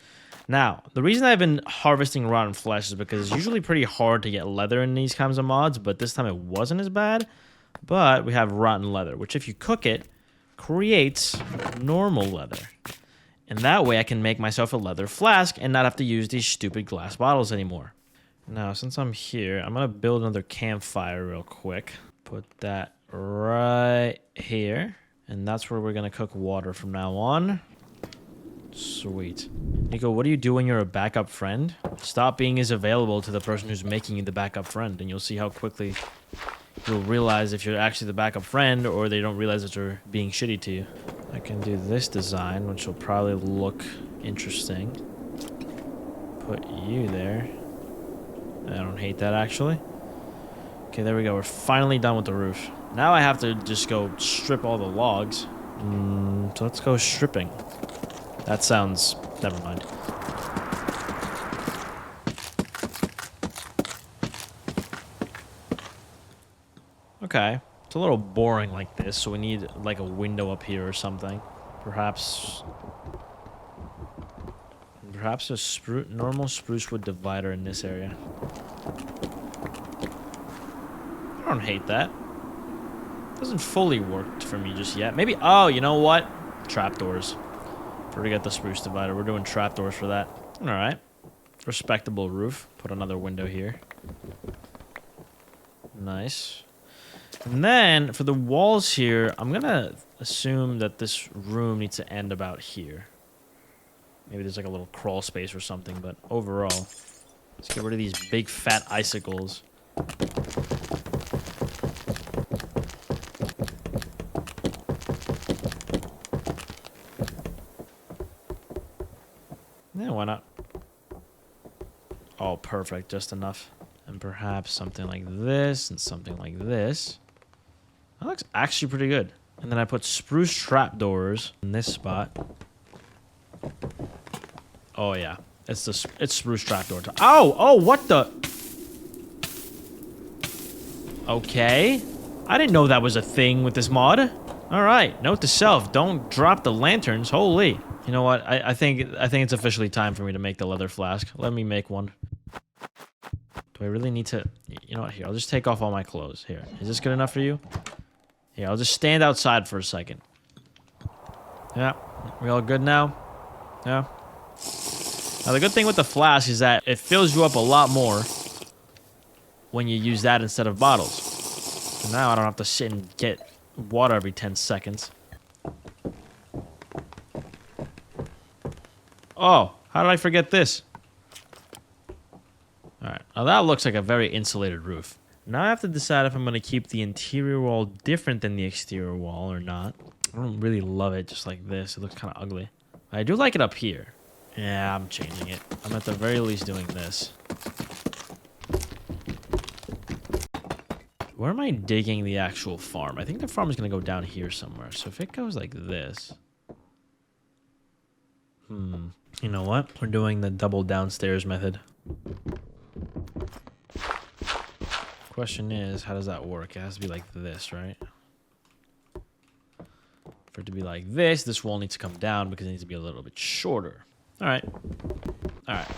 Now, the reason I've been harvesting rotten flesh is because it's usually pretty hard to get leather in these kinds of mods, but this time it wasn't as bad. But we have rotten leather, which if you cook it, creates normal leather. And that way I can make myself a leather flask and not have to use these stupid glass bottles anymore. Now, since I'm here, I'm going to build another campfire real quick. Put that right here. And that's where we're going to cook water from now on. Sweet. Niko, what do you do when you're a backup friend? Stop being as available to the person who's making you the backup friend, and you'll see how quickly you'll realize if you're actually the backup friend or they don't realize that you're being shitty to you. I can do this design, which will probably look interesting. Put you there. I don't hate that, actually. Okay, there we go. We're finally done with the roof. Now I have to just go strip all the logs. So let's go stripping. That sounds... Never mind. Okay. It's a little boring like this, so we need like a window up here or something. Perhaps a normal spruce wood divider in this area. I don't hate that. Doesn't fully work for me just yet. Maybe, oh, you know what? Trapdoors. Forget the spruce divider. We're doing trapdoors for that. Alright. Respectable roof. Put another window here. Nice. And then, for the walls here, I'm gonna assume that this room needs to end about here. Maybe there's like a little crawl space or something, but overall, let's get rid of these big fat icicles. Yeah, why not? Oh, perfect. Just enough. And perhaps something like this and something like this. That looks actually pretty good. And then I put spruce trapdoors in this spot. Oh, yeah. It's spruce trapdoors. Oh! Oh, what the? Okay. I didn't know that was a thing with this mod. Alright. Note to self. Don't drop the lanterns. Holy. You know what? I think it's officially time for me to make the leather flask. Let me make one. Do I really need to... You know what? Here, I'll just take off all my clothes. Here. Is this good enough for you? Here, I'll just stand outside for a second. Yeah. We all good now? Yeah. Now, the good thing with the flask is that it fills you up a lot more when you use that instead of bottles. So now I don't have to sit and get water every 10 seconds. Oh, how did I forget this? Alright, now that looks like a very insulated roof. Now I have to decide if I'm going to keep the interior wall different than the exterior wall or not. I don't really love it just like this. It looks kind of ugly. I do like it up here. Yeah, I'm changing it. I'm at the very least doing this. Where am I digging the actual farm? I think the farm is going to go down here somewhere. So if it goes like this... You know what? We're doing the double downstairs method. Question is, how does that work? It has to be like this, right? For it to be like this wall needs to come down because it needs to be a little bit shorter. All right. All right.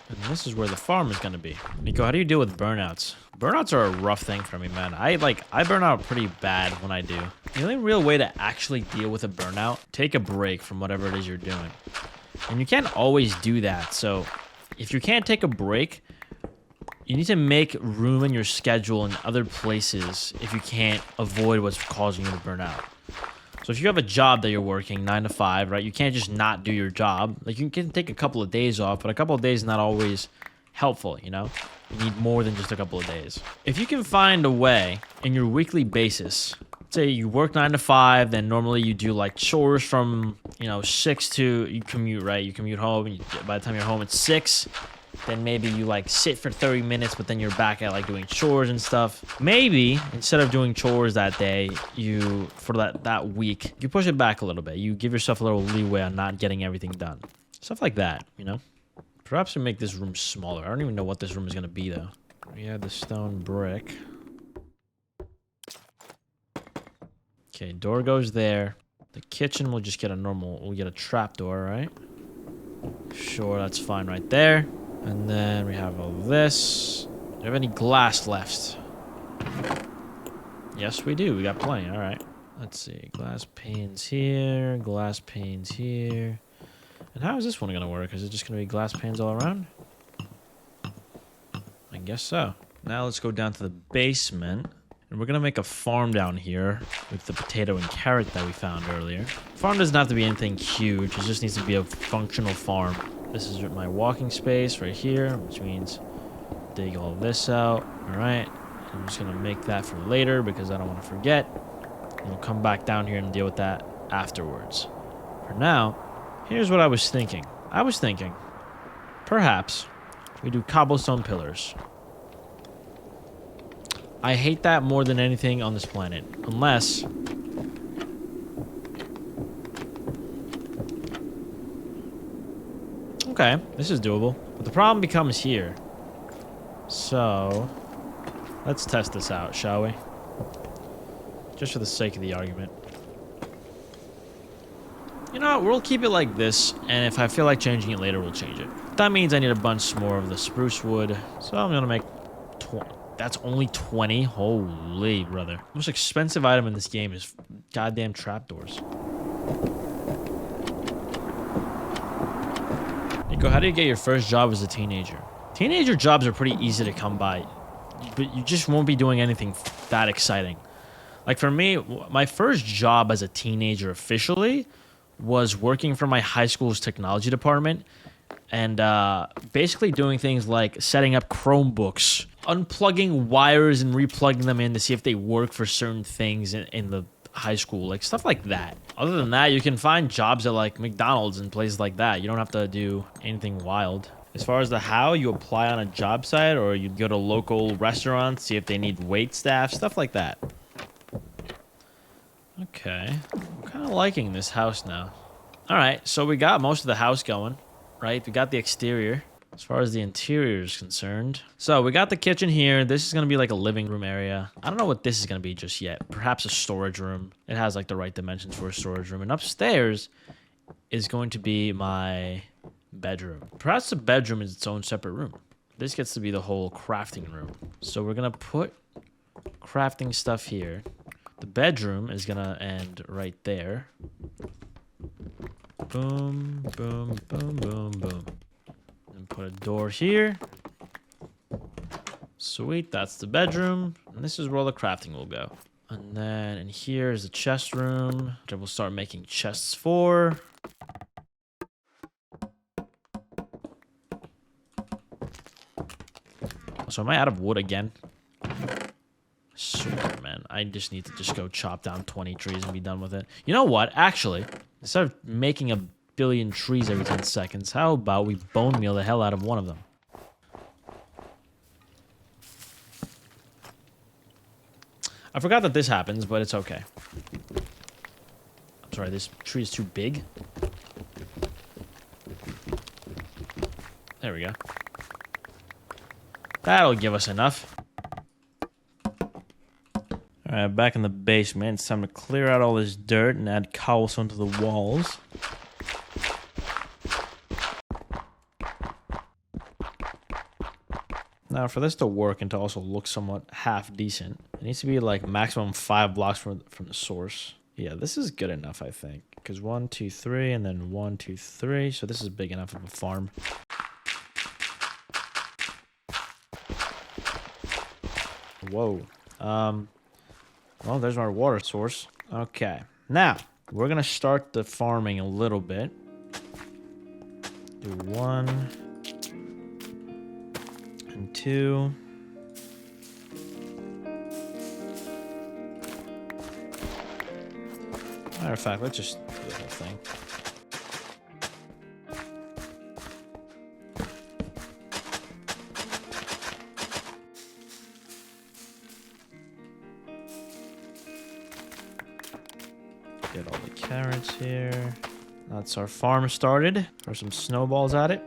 And this is where the farm is going to be. Nico, how do you deal with burnouts? Burnouts are a rough thing for me, man. I burn out pretty bad when I do. The only real way to actually deal with a burnout, take a break from whatever it is you're doing. And you can't always do that. So if you can't take a break, you need to make room in your schedule in other places if you can't avoid what's causing you to burn out. So if you have a job that you're working 9 to 5, right? You can't just not do your job. Like, you can take a couple of days off, but a couple of days is not always helpful, you know? You need more than just a couple of days. If you can find a way in your weekly basis, say you work 9 to 5, then normally you do like chores from, 6 to, you commute, right? You commute home, and by the time you're home, it's 6. Then maybe you like sit for 30 minutes, but then you're back at like doing chores and stuff. Maybe instead of doing chores that day, for that week, you push it back a little bit. You give yourself a little leeway on not getting everything done. Stuff like that, Perhaps we make this room smaller. I don't even know what this room is going to be, though. We have the stone brick. Okay, door goes there. The kitchen will just get we'll get a trap door, right? Sure, that's fine right there. And then we have all this. Do you have any glass left? Yes, we do. We got plenty. All right. Let's see. Glass panes here. Glass panes here. And how is this one going to work? Is it just going to be glass panes all around? I guess so. Now let's go down to the basement. And we're going to make a farm down here with the potato and carrot that we found earlier. Farm doesn't have to be anything huge. It just needs to be a functional farm. This is my walking space right here, which means dig all this out. All right. I'm just going to make that for later because I don't want to forget. And we'll come back down here and deal with that afterwards. For now, here's what I was thinking. Perhaps we do cobblestone pillars. I hate that more than anything on this planet. Unless... Okay, this is doable. But the problem becomes here. So... let's test this out, shall we? Just for the sake of the argument. You know what? We'll keep it like this. And if I feel like changing it later, we'll change it. That means I need a bunch more of the spruce wood. So I'm going to make... That's only 20? Holy brother. The most expensive item in this game is goddamn trapdoors. Nico, how do you get your first job as a teenager? Teenager jobs are pretty easy to come by, but you just won't be doing anything that exciting. Like for me, my first job as a teenager officially was working for my high school's technology department and basically doing things like setting up Chromebooks, unplugging wires and replugging them in to see if they work for certain things in the high school, like stuff like that. Other than that, you can find jobs at like McDonald's and places like that. You don't have to do anything wild. As far as the how, you apply on a job site or you go to local restaurants, see if they need wait staff, stuff like that. Okay, I'm kind of liking this house now. All right, so we got most of the house going, right? We got the exterior. As far as the interior is concerned. So we got the kitchen here. This is going to be like a living room area. I don't know what this is going to be just yet. Perhaps a storage room. It has like the right dimensions for a storage room. And upstairs is going to be my bedroom. Perhaps the bedroom is its own separate room. This gets to be the whole crafting room. So we're going to put crafting stuff here. The bedroom is going to end right there. Boom, boom, boom, boom, boom. And put a door here. Sweet, that's the bedroom. And this is where all the crafting will go. And then in here is the chest room, which we'll start making chests for. So am I out of wood again? Super, man. I just need to just go chop down 20 trees and be done with it. You know what? Actually, instead of making a billion trees every 10 seconds, how about we bone meal the hell out of one of them? I forgot that this happens, but it's okay. I'm sorry, this tree is too big. There we go. That'll give us enough. Alright, back in the basement. It's time to clear out all this dirt and add cobblestone to the walls. Now, for this to work and to also look somewhat half decent, it needs to be like maximum 5 blocks from the source. Yeah, this is good enough, I think. Because 1, 2, 3, and then 1, 2, 3. So this is big enough of a farm. Whoa. Well, there's our water source. Okay. Now, we're going to start the farming a little bit. Do 1 and 2. Matter of fact, let's just do the whole thing. Get all the carrots here. That's our farm started. Throw some snowballs at it.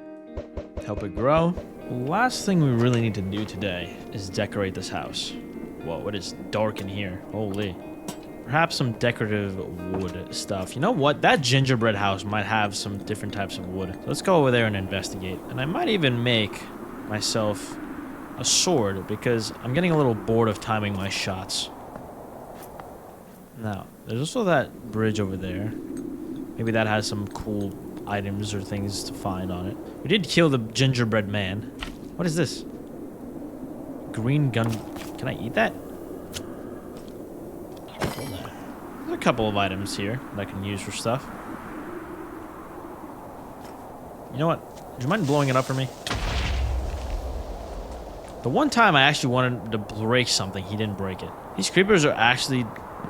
Help it grow. The last thing we really need to do today is decorate this house. Whoa, it is dark in here. Holy. Perhaps some decorative wood stuff. You know what? That gingerbread house might have some different types of wood. So let's go over there and investigate. And I might even make myself a sword because I'm getting a little bored of timing my shots. Now, there's also that bridge over there. Maybe that has some cool items or things to find on it. We did kill the gingerbread man. What is this? Green gun. Can I eat that? There's a couple of items here that I can use for stuff. You know what? Do you mind blowing it up for me? The one time I actually wanted to break something, he didn't break it. These creepers are actually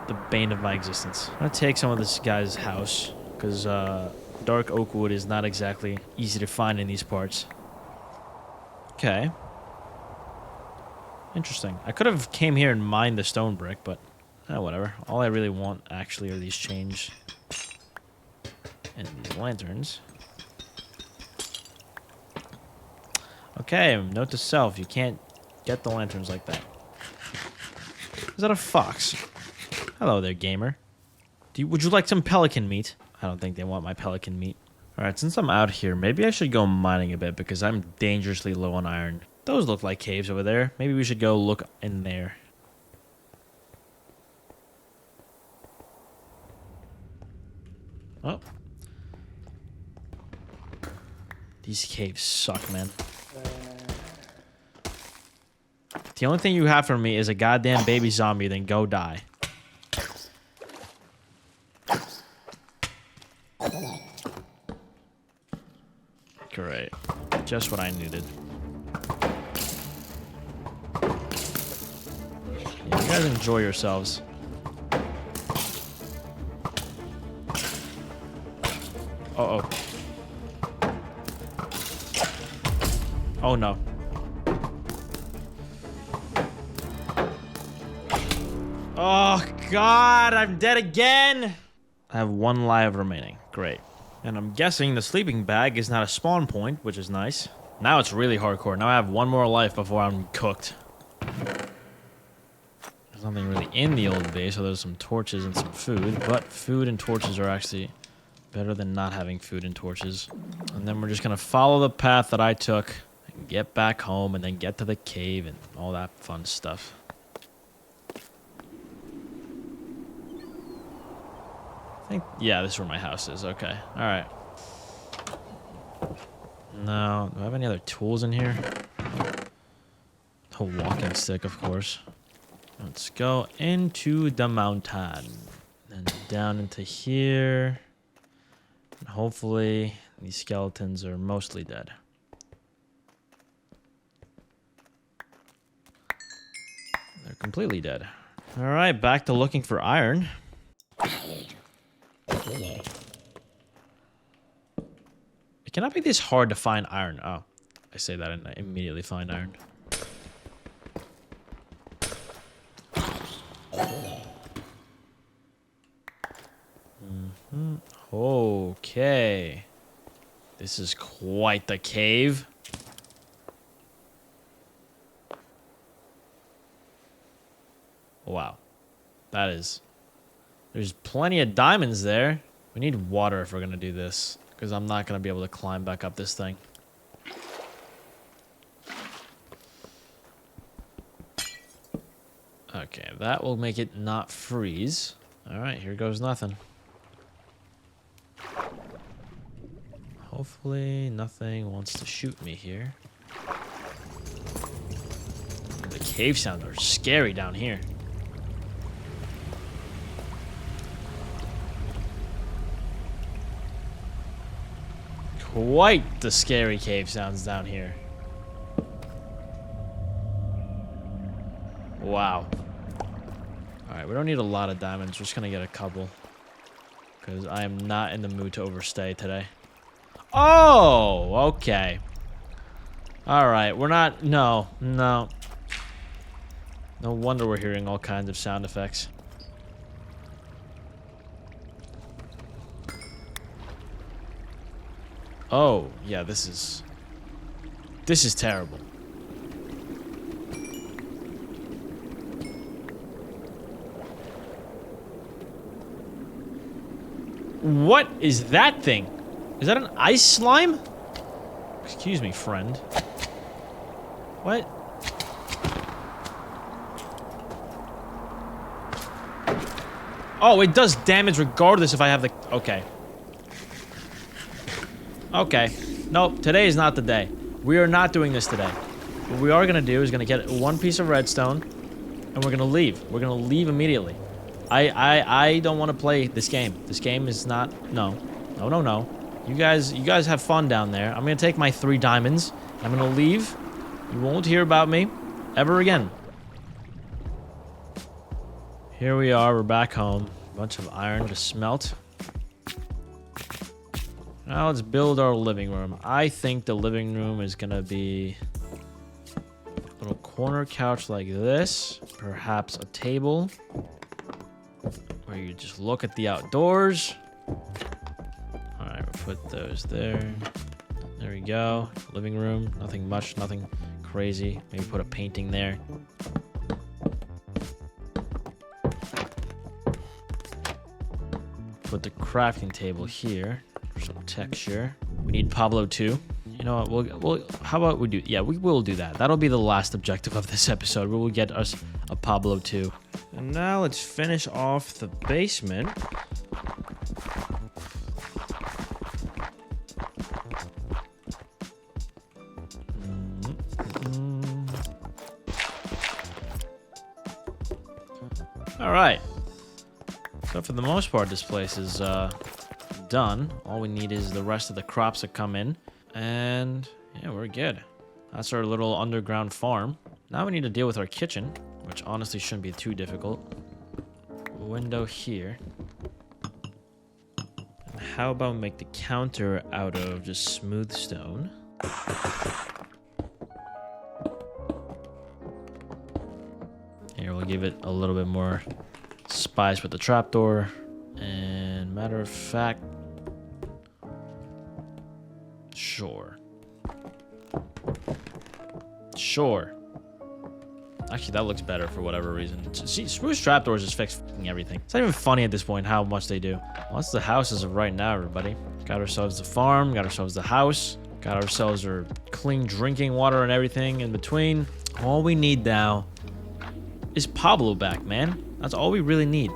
the bane of my existence. I'm gonna take some of this guy's house because dark oak wood is not exactly easy to find in these parts. Okay. Interesting. I could have came here and mined the stone brick, but whatever. All I really want actually are these chains and these lanterns. Okay, note to self, you can't get the lanterns like that. Is that a fox? Hello there, gamer. Would you like some pelican meat? I don't think they want my pelican meat. Alright, since I'm out here, maybe I should go mining a bit because I'm dangerously low on iron. Those look like caves over there. Maybe we should go look in there. Oh. These caves suck, man. The only thing you have for me is a goddamn baby zombie, then go die. Great. Just what I needed. Yeah, you guys enjoy yourselves. Uh-oh. Oh, no. Oh, God, I'm dead again! I have 1 life remaining. Great. And I'm guessing the sleeping bag is not a spawn point, which is nice. Now it's really hardcore. Now I have 1 more life before I'm cooked. There's nothing really in the old base, so there's some torches and some food. But food and torches are actually better than not having food and torches. And then we're just going to follow the path that I took and get back home and then get to the cave and all that fun stuff. I think, yeah, this is where my house is. Okay. All right. No. Do I have any other tools in here? A walking stick, of course. Let's go into the mountain. And down into here. And hopefully these skeletons are mostly dead. They're completely dead. Alright, back to looking for iron. It cannot be this hard to find iron. Oh, I say that and I immediately find iron. Okay. This is quite the cave. Wow. That is... There's plenty of diamonds there. We need water if we're going to do this. Because I'm not going to be able to climb back up this thing. Okay, that will make it not freeze. Alright, here goes nothing. Hopefully nothing wants to shoot me here. The cave sounds are scary down here. Quite the scary cave sounds down here. Wow. Alright, we don't need a lot of diamonds. We're just gonna get a couple. Because I am not in the mood to overstay today. Oh, okay. Alright, we're not... No. No wonder we're hearing all kinds of sound effects. Oh, yeah, this is terrible. What is that thing? Is that an ice slime? Excuse me, friend. What? Oh, it does damage regardless if I have the... Okay. Okay. Nope, today is not the day. We are not doing this today. What we are going to do is going to get one piece of redstone, and we're going to leave. We're going to leave immediately. I don't want to play this game. This game is not... No. No. You guys have fun down there. I'm going to take my 3 diamonds. I'm going to leave. You won't hear about me ever again. Here we are. We're back home. A bunch of iron to smelt. Now let's build our living room. I think the living room is going to be a little corner couch like this. Perhaps a table where you just look at the outdoors. Alright, we'll put those there. There we go. Living room. Nothing much, nothing crazy. Maybe put a painting there. Put the crafting table here for some texture. We need Pablo too. You know what? We'll how about we do? Yeah, we will do that. That'll be the last objective of this episode. We will get us a Pablo too. And now let's finish off the basement. All right. So for the most part, this place is done. All we need is the rest of the crops that come in. And yeah, we're good. That's our little underground farm. Now we need to deal with our kitchen, which honestly shouldn't be too difficult. Window here. And how about we make the counter out of just smooth stone? Here, we'll give it a little bit more spice with the trapdoor. And matter of fact, sure. Actually, that looks better for whatever reason. See, spruce trapdoors just fix everything. It's not even funny at this point how much they do. Well, that's the house as of right now, everybody. Got ourselves the farm, got ourselves the house, got ourselves our clean drinking water and everything in between. All we need now is Pablo back, man. That's all we really need.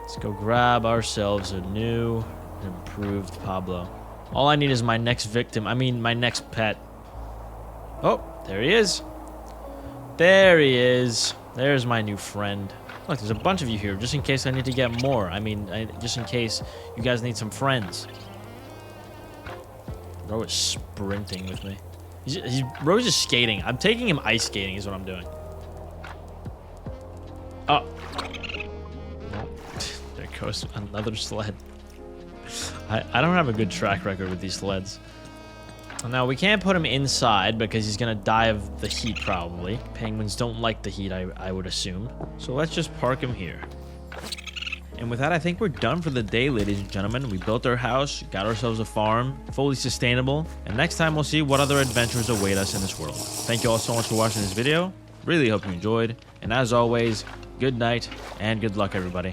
Let's go grab ourselves a new, improved Pablo. All I need is my next victim. I mean, my next pet. Oh, there he is. There he is. There's my new friend. Look, there's a bunch of you here, just in case I need to get more. I mean, just in case you guys need some friends. Ro is sprinting with me. Ro's just skating. I'm taking him ice skating is what I'm doing. Oh. Well, there goes another sled. I don't have a good track record with these sleds. Now, we can't put him inside because he's going to die of the heat, probably. Penguins don't like the heat, I would assume. So let's just park him here. And with that, I think we're done for the day, ladies and gentlemen. We built our house, got ourselves a farm, fully sustainable. And next time, we'll see what other adventures await us in this world. Thank you all so much for watching this video. Really hope you enjoyed. And as always, good night and good luck, everybody.